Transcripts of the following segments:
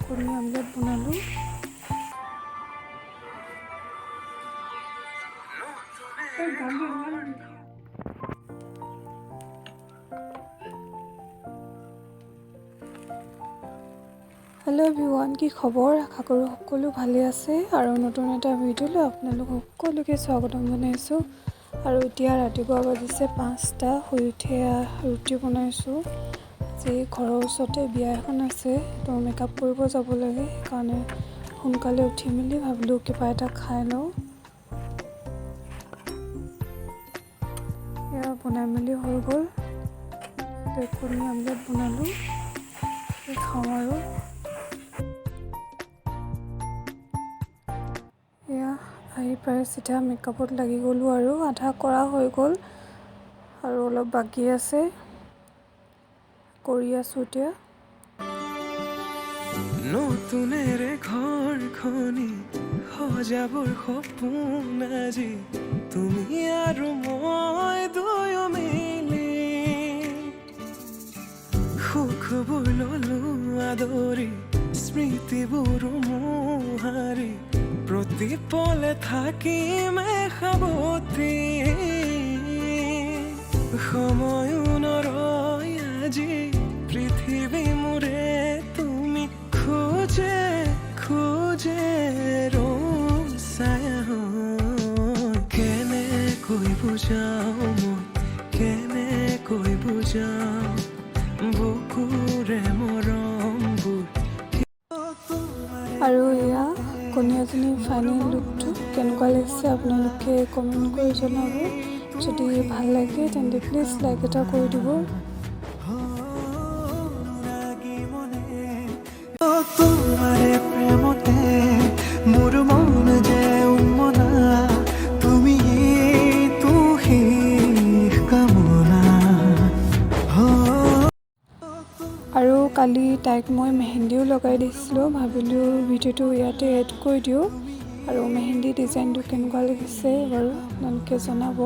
কণী আমলেট বনালোঁ। Hello' everyone, কি খবৰ? আশা কৰোঁ সকলো ভালে আছে আৰু নতুন এটা ভিডিঅ'লৈ আপোনালোক সকলোকে স্বাগতম জনাইছোঁ। আৰু এতিয়া ৰাতিপুৱা বাজিছে 5টা। শুই উঠি ৰুটি বনাইছোঁ। আজি ঘৰৰ ওচৰতে বিয়া এখন আছে, তো মেকআপ কৰিব যাব লাগে, সেইকাৰণে সোনকালে উঠি মেলি ভাবিলোঁ কিবা এটা খাই লওঁ। এয়া বনাই মেলি হৈ গ'ল। কণী আমলেট বনালোঁ, খাওঁ আৰু। এয়া আহি পাই চিধা মেকআপত লাগি গ'লোঁ আৰু আধা কৰা হৈ গ'ল আৰু অলপ বাকী আছে, কৰি আছোঁ এতিয়া। নতুনেৰে ঘৰখনি সজাবৰ সপোন আজি তুমি আৰু মই দুয়ো মিলি, সুখবোৰ ললো আদৰি, স্মৃতিবোৰ মোহাৰি, প্ৰতি পলে থাকিম সাৱতি, সময়ো নৰয় আজি পৃথিৱী মোৰে তুমি খোজে খোজে ৰং ছায়া হৈ। কেনেকৈ বুজাওঁ মই, কেনেকৈ বুজাওঁ বুকুৰে মৰমবোৰ। আৰু এয়া কণী এজনী ফাইনেল লুকটো কেনেকুৱা লাগিছে আপোনালোকে কমেণ্ট কৰি জনাব। যদি ভাল লাগে তেন্তে প্লিজ লাইক এটা কৰি দিব। তোমাৰে প্ৰেমতে মোৰ মন যে উন্মনা, তুমি শেষ কামনা। আৰু কালি তাইক মই মেহেন্দিও লগাই দিছিলোঁ, ভাবিলোঁ ভিডিঅ'টো ইয়াতে এড কৰি দিওঁ। আৰু মেহেন্দি ডিজাইনটো কেনেকুৱা লাগিছে বাৰু আপোনালোকে জনাব।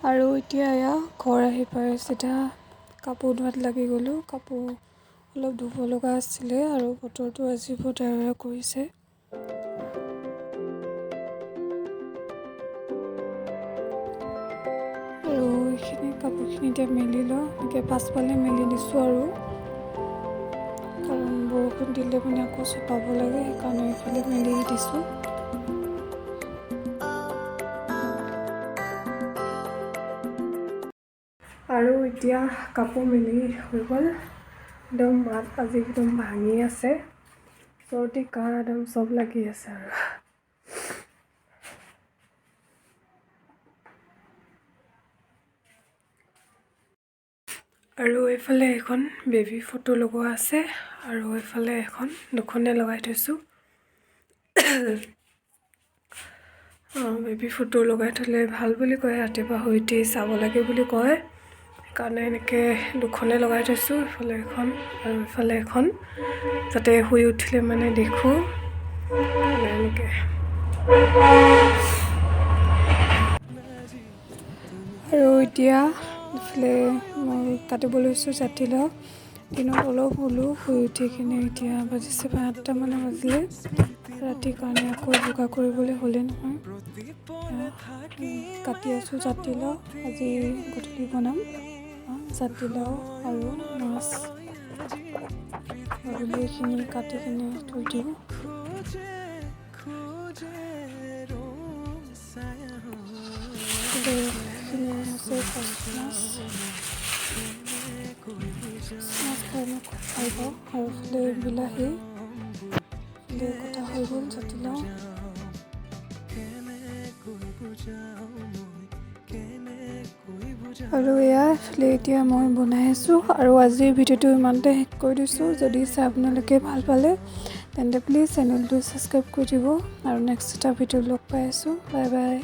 আৰু এতিয়া এয়া ঘৰ আহি পাই চিধা কাপোৰ ধোৱাত লাগি গ'লোঁ। কাপোৰ অলপ ধুব লগা আছিলে আৰু বতৰটো আজি বহুত ডাৱৰীয়া কৰিছে। আৰু এইখিনি কাপোৰখিনি এতিয়া মেলি লওঁ, এনেকৈ পাছফালে মেলি দিছোঁ আৰু, কাৰণ বৰষুণ দিলে মানে আকৌ চপাব লাগে, সেইকাৰণে এইফালে মেলি দিছোঁ। আৰু এতিয়া কাপোৰ মেলি হৈ গ'ল। একদম মাত আজি একদম ভাঙি আছে, চৰ্দি কাহ একদম চব লাগি আছে আৰু। আৰু এইফালে এখন বেবী ফটো লগোৱা আছে আৰু এইফালে এখন দুখনে লগাই থৈছোঁ। বেবী ফটো লগাই থ'লে ভাল বুলি কয়, ৰাতিপুৱা শুই উঠি চাব লাগে বুলি কয়, সেইকাৰণে এনেকৈ দুখনে লগাই থৈছোঁ, ইফালে এখন আৰু ইফালে এখন, যাতে শুই উঠিলে মানে দেখোঁ এনেকৈ। আৰু এতিয়া ইফালে মই কাটিব লৈছোঁ জাতিলাও। দিনত অলপ শুলোঁ, শুই উঠি কিনে এতিয়া বাজিছে 8টা মানে বাজিলে। ৰাতিৰ কাৰণে আকৌ যোগাৰ কৰিবলৈ হ'লে নহয়। কাটি আছোঁ জাতিলাও, আজি গধূলি বনাম জাতিলাও আৰু মাছ। গধূলি এইখিনি কাটি কিনে থৈ দিওঁ। এইখিনি হৈছে মাছ খাই মই খুব ভাল পাওঁ। আৰু এইফালে বিলাহী, এইফালে কটা হৈ গ'ল জাতিলাও। আৰু এয়া এইফালে এতিয়া মই বনাই আছোঁ। আৰু আজিৰ ভিডিঅ'টো ইমানতে শেষ কৰি দিছোঁ। যদি চাই আপোনালোকে ভাল পালে তেন্তে প্লিজ চেনেলটো ছাবস্ক্ৰাইব কৰি দিব। আৰু নেক্সট এটা ভিডিঅ' লগ পাই আছোঁ। Bye bye.